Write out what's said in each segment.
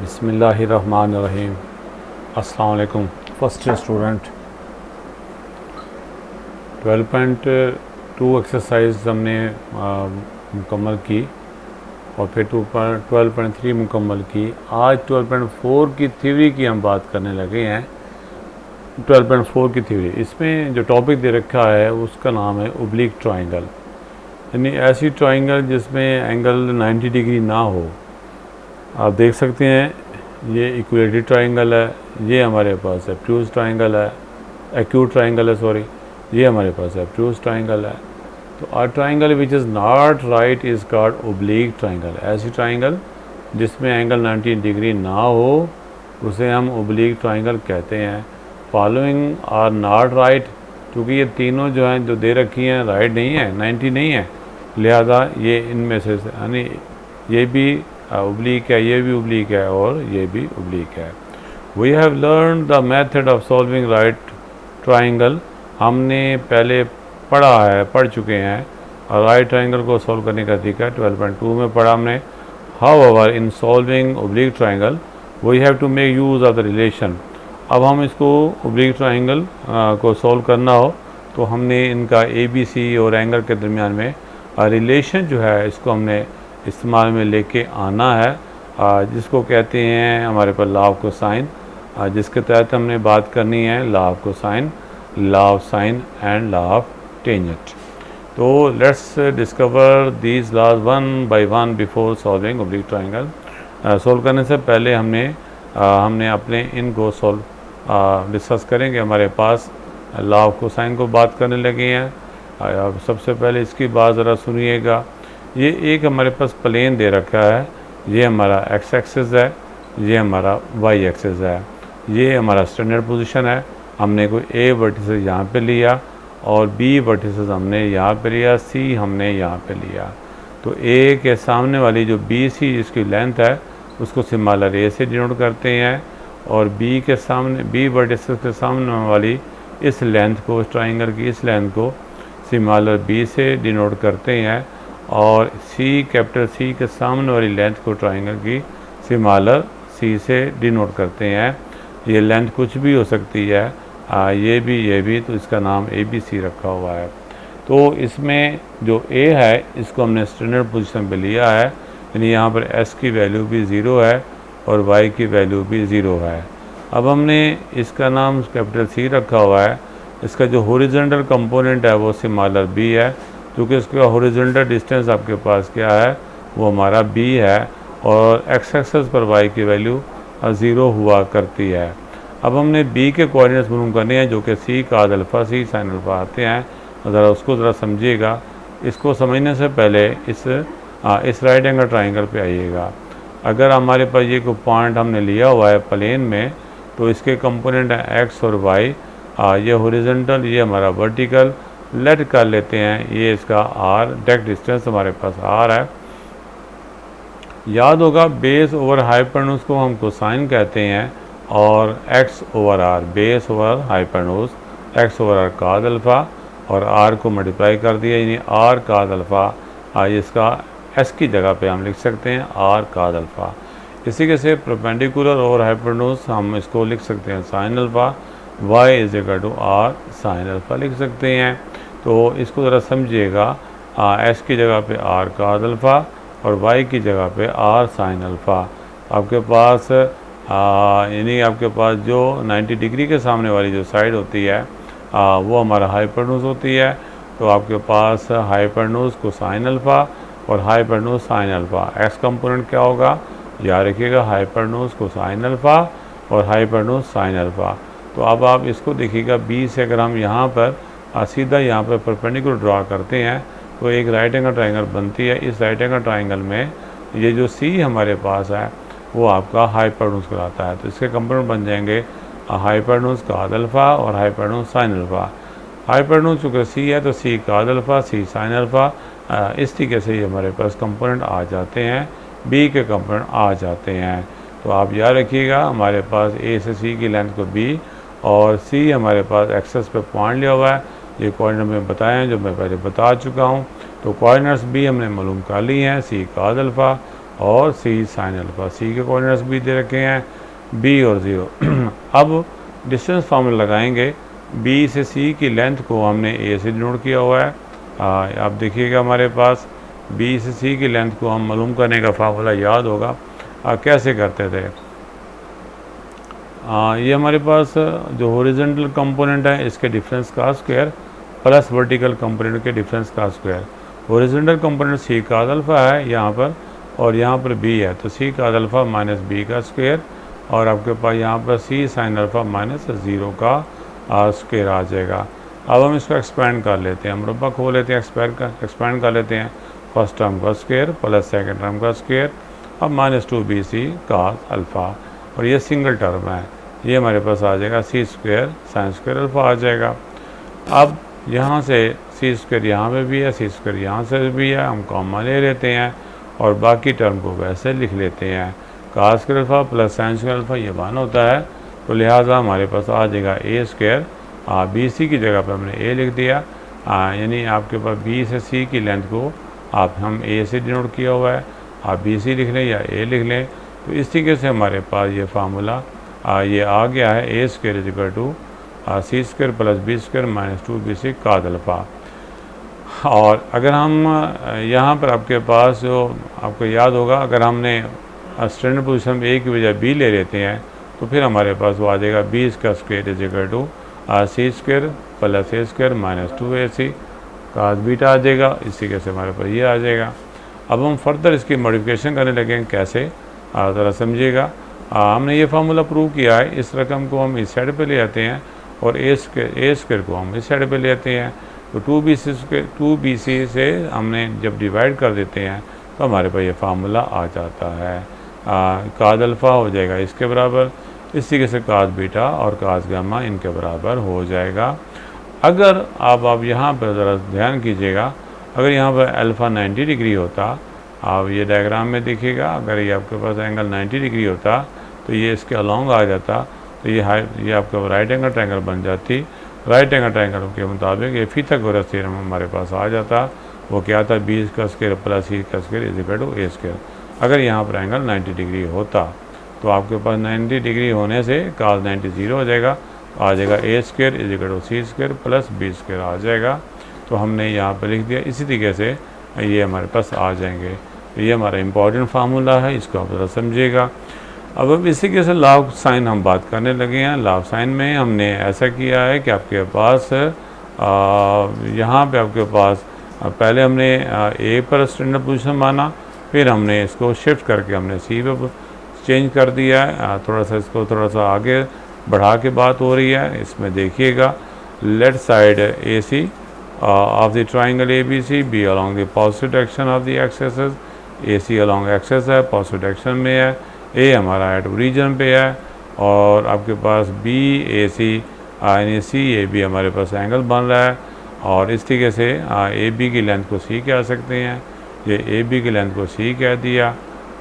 बिस्मिल्लाहिर्रहमानिर्रहीम। अस्सलाम वालेकुम। फर्स्ट ईयर स्टूडेंट 12.2 एक्सरसाइज हमने मुकम्मल की और फिर 12.3 मुकम्मल की। आज 12.4 की थ्योरी की हम बात करने लगे हैं। 12.4 की थ्योरी, इसमें जो टॉपिक दे रखा है उसका नाम है ओब्लिक ट्राइंगल, यानी ऐसी ट्राइंगल जिसमें एंगल 90 डिग्री ना हो। आप देख सकते हैं ये इक्वलिटी ट्राइंगल है, ये हमारे पास ऑब्ट्यूज ट्राइंगल है, एक्यूट ट्राइंगल है, सॉरी, ये हमारे पास ऑब्ट्यूज ट्राइंगल है। तो a triangle which is not right is called oblique triangle. ऐसी ट्राइंगल जिसमें एंगल 90 डिग्री ना हो उसे हम ओब्लिक ट्राइंगल कहते हैं। फॉलोइंग आर नॉट राइट, क्योंकि ये तीनों जो हैं जो दे रखी हैं राइट नहीं है, 90 नहीं है, लिहाजा ये इनमें से यानी ये भी ओब्लिक है, ये भी ओब्लिक है और ये भी ओब्लिक है। We have learn the method of solving right triangle. हमने पहले पढ़ चुके हैं और राइट ट्राइंगल को सॉल्व करने का तरीका 12.2 में पढ़ा हमने। However in solving oblique triangle we have to make use of the relation. अब हम इसको ओब्लिक ट्राइंगल को सॉल्व करना हो तो हमने इनका ABC और एंगल के दरमियान में रिलेशन जो है इसको हमने इस्तेमाल में लेके आना है, जिसको कहते हैं हमारे पास लॉ ऑफ कोसाइन, जिसके तहत हमने बात करनी है law of cosine, law of sine and law of tangent. तो let's discover these laws one by one before solving oblique triangle. Solve करने से पहले हमने अपने इनको डिस्कस करेंगे। हमारे पास लॉ ऑफ कोसाइन को बात करने लगे हैं। अब सबसे पहले इसकी बात ज़रा सुनिएगा। ये एक हमारे पास प्लेन दे रखा है, ये हमारा एक्स एक्सिस है, ये हमारा वाई एक्सिस है, ये हमारा स्टैंडर्ड पोजीशन है। हमने कोई ए वर्टिसेस यहाँ पे लिया और बी वर्टिसेस हमने यहाँ पे लिया, सी हमने यहाँ पे लिया। तो ए के सामने वाली जो BC जिसकी लेंथ है उसको सिमालर ए से डिनोट करते हैं और बी वर्टिसेस के सामने वाली इस लेंथ को, इस ट्राइंगल की इस लेंथ को सिमालर B से डिनोट करते हैं और कैपिटल C के सामने वाली लेंथ को ट्राइंगल की सिमालर C से डिनोट करते हैं। ये लेंथ कुछ भी हो सकती है, ये भी, तो इसका नाम ABC रखा हुआ है। तो इसमें जो A है इसको हमने स्टैंडर्ड पोजीशन पे लिया है, यानी यहाँ पर S की वैल्यू भी 0 है और Y की वैल्यू भी 0 है। अब हमने इसका नाम कैपिटल C रखा हुआ है। इसका जो हॉरिजॉन्टल कंपोनेंट है वो सिमालर B है, क्योंकि इसका हॉरिजॉन्टल डिस्टेंस आपके पास क्या है वो हमारा B है और एक्स एक्सिस पर Y की वैल्यू 0 हुआ करती है। अब हमने B के कोऑर्डिनेट्स मालूम करने हैं जो कि C cos alpha C sin alpha आते हैं। उसको ज़रा समझिएगा। इसको समझने से पहले इस राइट एंगल ट्राइंगल पे आइएगा। अगर हमारे पास ये कोई पॉइंट हमने लिया हुआ है प्लेन में तो इसके कंपोनेंट हैं x और y, ये हॉरिजॉन्टल, ये हमारा वर्टिकल। लेट कर लेते हैं ये इसका r, डायरेक्ट डिस्टेंस हमारे पास r है। याद होगा बेस ओवर हाइपोटेन्यूज को हम कोसाइन कहते हैं और x over r, base over hypotenuse, x over r cos alpha और r को मल्टीप्लाई कर दिया, यानी r cos अल्फ़ा। इसका s की जगह पे हम लिख सकते हैं r cos अल्फ़ा। इसी के से परपेंडिकुलर और हाइपोटेन्यूज हम इसको लिख सकते हैं sin alpha, y is equal to r sin alpha लिख सकते हैं। तो इसको ज़रा समझिएगा, s की जगह पे r cos अल्फ़ा और y की जगह पे r sin अल्फ़ा। आपके पास यानी आपके पास जो 90 डिग्री के सामने वाली जो साइड होती है वो हमारा हाइपोटेन्यूज होती है। तो आपके पास हाइपोटेन्यूज कोसाइन अल्फ़ा और hypotenuse sine alpha. X component क्या होगा याद रखिएगा, हाइपोटेन्यूज कोसाइन अल्फ़ा और हाइपोटेन्यूज साइन अल्फ़ा। तो अब आप इसको देखिएगा, B से अगर हम यहाँ पर सीधा यहाँ पर परपेंडिकुलर ड्रा करते हैं तो एक राइट एंगल ट्राइंगल बनती है। इस राइट एंगल ट्राइंगल में ये जो C हमारे पास है वो आपका हाइपोटेन्यूज कहलाता है। तो इसके कंपोनेंट बन जाएंगे हाइपोटेन्यूज cos अल्फ़ा और हाइपोटेन्यूज साइन अल्फ़ा। हाइपोटेन्यूज चूँकि C है तो C cos alpha C sin alpha. इस तरीके से ये हमारे पास कंपोनेंट आ जाते हैं, B के कंपोनेंट आ जाते हैं। तो आप याद रखिएगा हमारे पास A से C की लेंथ को B और C हमारे पास एक्सेस पे पॉइंट लिया हुआ है। ये कोऑर्डिनेट में बताए हैं जो मैं पहले बता चुका हूँ। तो कोऑर्डिनेट्स भी हमने मालूम कर ली हैं, C cos अल्फ़ा और सी साइन अल्फ़ा। सी के कोऑर्डिनेट्स भी दे रखे हैं बी और 0। अब डिस्टेंस फार्मूला लगाएंगे। बी से सी की लेंथ को हमने ए से डिनोट किया हुआ है। आप देखिएगा हमारे पास बी से सी की लेंथ को हम मालूम करने का फार्मूला याद होगा। कैसे करते थे? ये हमारे पास जो हॉरिजॉन्टल कंपोनेंट है इसके डिफरेंस का स्क्वायर प्लस वर्टिकल कंपोनेंट के डिफरेंस का स्क्वायर। हॉरिजॉन्टल कंपोनेंट सी का अल्फ़ा है यहाँ पर, और यहाँ पर बी है, तो सी का अल्फ़ा माइनस बी का स्क्वायर, और आपके पास यहाँ पर सी साइन अल्फ़ा माइनस 0 का स्क्वायर आ जाएगा। अब हम इसको एक्सपेंड कर लेते हैं, मुरब्बा खोल लेते हैं, एक्सपेंड कर लेते हैं। फर्स्ट टर्म का स्क्वायर प्लस सेकेंड टर्म का स्क्वायर, अब माइनस 2bc cos अल्फ़ा, और ये सिंगल टर्म है, ये हमारे पास आ जाएगा सी स्क्वायर साइन स्क्वायर अल्फ़ा आ जाएगा। अब यहाँ से सी स्क्वायर यहाँ पे भी है, सी स्क्वायर यहाँ से भी है, हम कॉमन ले लेते हैं और बाकी टर्म को वैसे लिख लेते हैं। cos square alpha plus sine square alpha ये 1 होता है, तो लिहाजा हमारे पास आ जाएगा ए स्क्वायर। बी सी की जगह पर हमने ए लिख दिया, यानी आपके पास बी से सी की लेंथ को आप हम ए से डिनोट किया हुआ है, आप बी सी लिख लें या ए लिख लें। तो इस तरीके से हमारे पास ये फार्मूला ये आ गया है, A square is equal to C square plus B square minus 2bc cos alpha. और अगर हम यहाँ पर आपके पास जो आपको याद होगा, अगर हमने स्टैंडर्ड पोजीशन में ए की बजाय बी ले लेते हैं तो फिर हमारे पास वो आ जाएगा बी इसका square is equal to C square plus A square minus 2ac cos beta आ जाएगा। इसी के से हमारे पास ये आ जाएगा। अब हम फर्दर इसकी मॉडिफिकेशन करने लगे, कैसे ज़रा समझिएगा। हमने ये फार्मूला प्रूव किया है, इस रकम को हम इस साइड पे ले आते हैं और ए स्क्वायर को हम इस साइड पे ले आते हैं, तो 2bc से हमने जब डिवाइड कर देते हैं तो हमारे पास ये फार्मूला आ जाता है। cos अल्फ़ा हो जाएगा इसके बराबर, इस तरीके से cos बीटा और cos गामा इनके बराबर हो जाएगा। अगर आप यहाँ पर ज़रा ध्यान कीजिएगा, अगर यहाँ पर अल्फ़ा 90 डिग्री होता, आप ये डायग्राम में देखिएगा, अगर ये आपके पास एंगल 90 डिग्री होता तो ये इसके अलॉन्ग आ जाता, तो ये आपका राइट एंगल ट्रायंगल बन जाती। राइट एंगल ट्रायंगल के मुताबिक ये फिथागोरस थ्योरम हमारे पास आ जाता। वो क्या था, बी का स्क्वायर प्लस सी का square is equal to A square. अगर यहाँ पर एंगल 90 डिग्री होता तो आपके पास 90 डिग्री होने से cos 90 0 हो जाएगा, आ जाएगा A square is equal to C square plus B square आ जाएगा। तो हमने यहाँ पर लिख दिया, इसी तरीके से ये हमारे पास आ जाएंगे। तो ये हमारा इम्पॉर्टेंट फार्मूला है, इसको आप ज़रा समझिएगा। अब इसी तरीके से लॉ ऑफ साइन हम बात करने लगे हैं। लॉ ऑफ साइन में हमने ऐसा किया है कि आपके पास यहाँ पे आपके पास पहले हमने ए पर स्टैंडर्ड पोजीशन माना, फिर हमने इसको शिफ्ट करके हमने सी पे चेंज कर दिया है। थोड़ा सा इसको थोड़ा सा आगे बढ़ा के बात हो रही है। इसमें देखिएगा, left side A C of the triangle A B C B along the positive direction of the axis, A C along axis है, पॉजिटिव डायरेक्शन में है, ए हमारा एट ओरिजिन पे है, और आपके पास बी ए सी यानी सी ए बी हमारे पास एंगल बन रहा है। और इस तरीके से ए बी की लेंथ को सी कह सकते हैं, ये ए बी की लेंथ को सी कह दिया,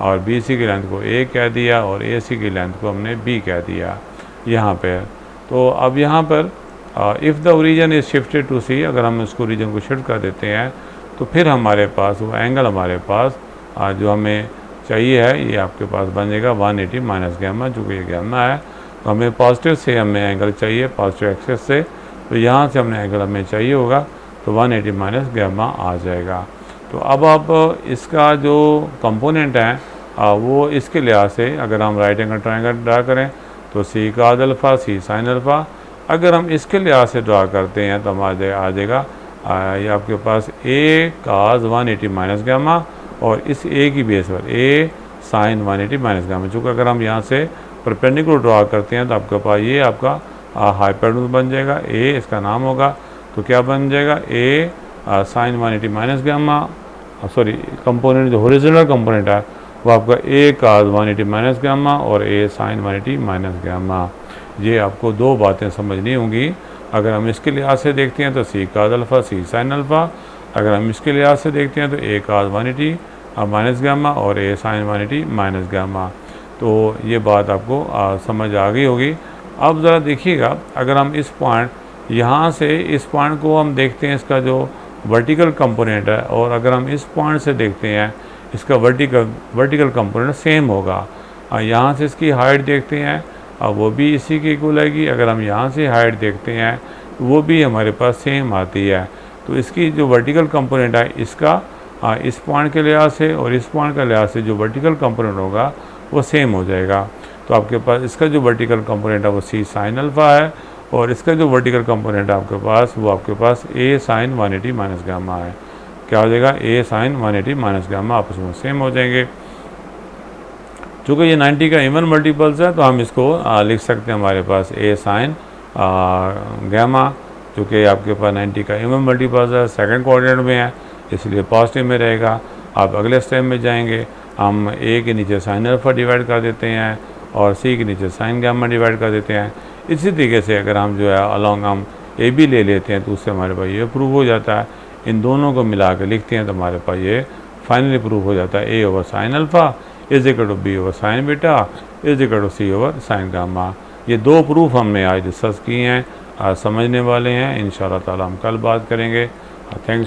और बी सी की लेंथ को ए कह दिया, और ए सी की लेंथ को हमने बी कह दिया यहाँ पे। तो अब यहाँ पर if the origin is shifted to C, अगर हम इसको ओरिजिन को शिफ्ट कर देते हैं तो फिर हमारे पास वो एंगल हमारे पास जो हमें चाहिए है, ये आपके पास बन जाएगा 180 माइनस गैमा, जो कि ये गैमा है। तो हमें पॉजिटिव से हमें एंगल चाहिए, पॉजिटिव एक्सेस से, तो यहाँ से हमने एंगल हमें चाहिए होगा, तो 180 माइनस गैमा आ जाएगा। तो अब आप इसका जो कंपोनेंट है वो इसके लिहाज से अगर हम राइट एंगल ट्रायंगल ड्रा करें तो सी cos अल्फ़ा सी साइन अल्फ़ा, अगर हम इसके लिहाज से ड्रा करते हैं तो हम आ जाएगा ये आपके पास ए cos 180 माइनस गैमा, और इस ए की बेस पर ए साइन 180 माइनस गैमा। चूँकि अगर हम यहाँ से परपेंडिकुलर ड्रा करते हैं तो आपके पास ये आपका हाइपोटेन्यूज बन जाएगा, ए इसका नाम होगा, तो क्या बन जाएगा, A sine 180 minus gamma, sorry component जो हॉरिजॉन्टल कंपोनेंट है वो आपका ए cos 180 माइनस गैमा और ए साइन 180 माइनस गैमा। ये आपको दो बातें समझनी होंगी। अगर हम इसके लिहाज से देखते हैं तो सी cos अल्फ़ा सी साइन अल्फ़ा, अगर हम इसके लिहाज से देखते हैं तो ए cos 180 माइनस गैमा और ए साइन 180 माइनस गैमा। तो ये बात आपको समझ आ गई होगी। अब ज़रा देखिएगा, अगर हम इस पॉइंट यहाँ से इस पॉइंट को हम देखते हैं, इसका जो वर्टिकल कंपोनेंट है, और अगर हम इस पॉइंट से देखते हैं इसका वर्टिकल कंपोनेंट सेम होगा। यहाँ से इसकी हाइट देखते हैं, वो भी इसी के इक्वल आएगी। अगर हम यहाँ से हाइट देखते हैं तो वो भी हमारे पास सेम आती है। तो इसकी जो वर्टिकल कंपोनेंट है इसका इस पॉइंट के लिहाज से और इस पॉइंट के लिहाज से जो वर्टिकल कंपोनेंट होगा वो सेम हो जाएगा। तो आपके पास इसका जो वर्टिकल कंपोनेंट है वो सी साइन अल्फ़ा है, और इसका जो वर्टिकल कंपोनेंट है आपके पास वो आपके पास ए साइन 180 माइनस गामा है। क्या हो जाएगा? ए साइन 180 माइनस गामा आपस में सेम हो जाएंगे। चूँकि ये 90 का इवन मल्टीपल्स है तो हम इसको लिख सकते हैं हमारे पास ए साइन गामा, जो कि आपके पास 90 का इवन मल्टीपल्स है, सेकंड क्वाड्रेंट में है, इसलिए पॉजिटिव में रहेगा। आप अगले स्टेप में जाएंगे, हम ए के नीचे साइन अल्फ़ा डिवाइड कर देते हैं और सी के नीचे साइन गामा डिवाइड कर देते हैं। इसी तरीके से अगर हम जो है अलॉन्ग हम ए भी ले लेते हैं तो उससे हमारे पास ये प्रूव हो जाता है। इन दोनों को मिला के लिखते हैं तो हमारे पास ये फाइनली प्रूव हो जाता है A over sine alpha is equal to B over sine beta is equal to C over sine gamma. ये दो प्रूफ हमने आज डिस्कस किए हैं, आज समझने वाले हैं। इंशाअल्लाह ताला हम कल बात करेंगे। थैंक्स।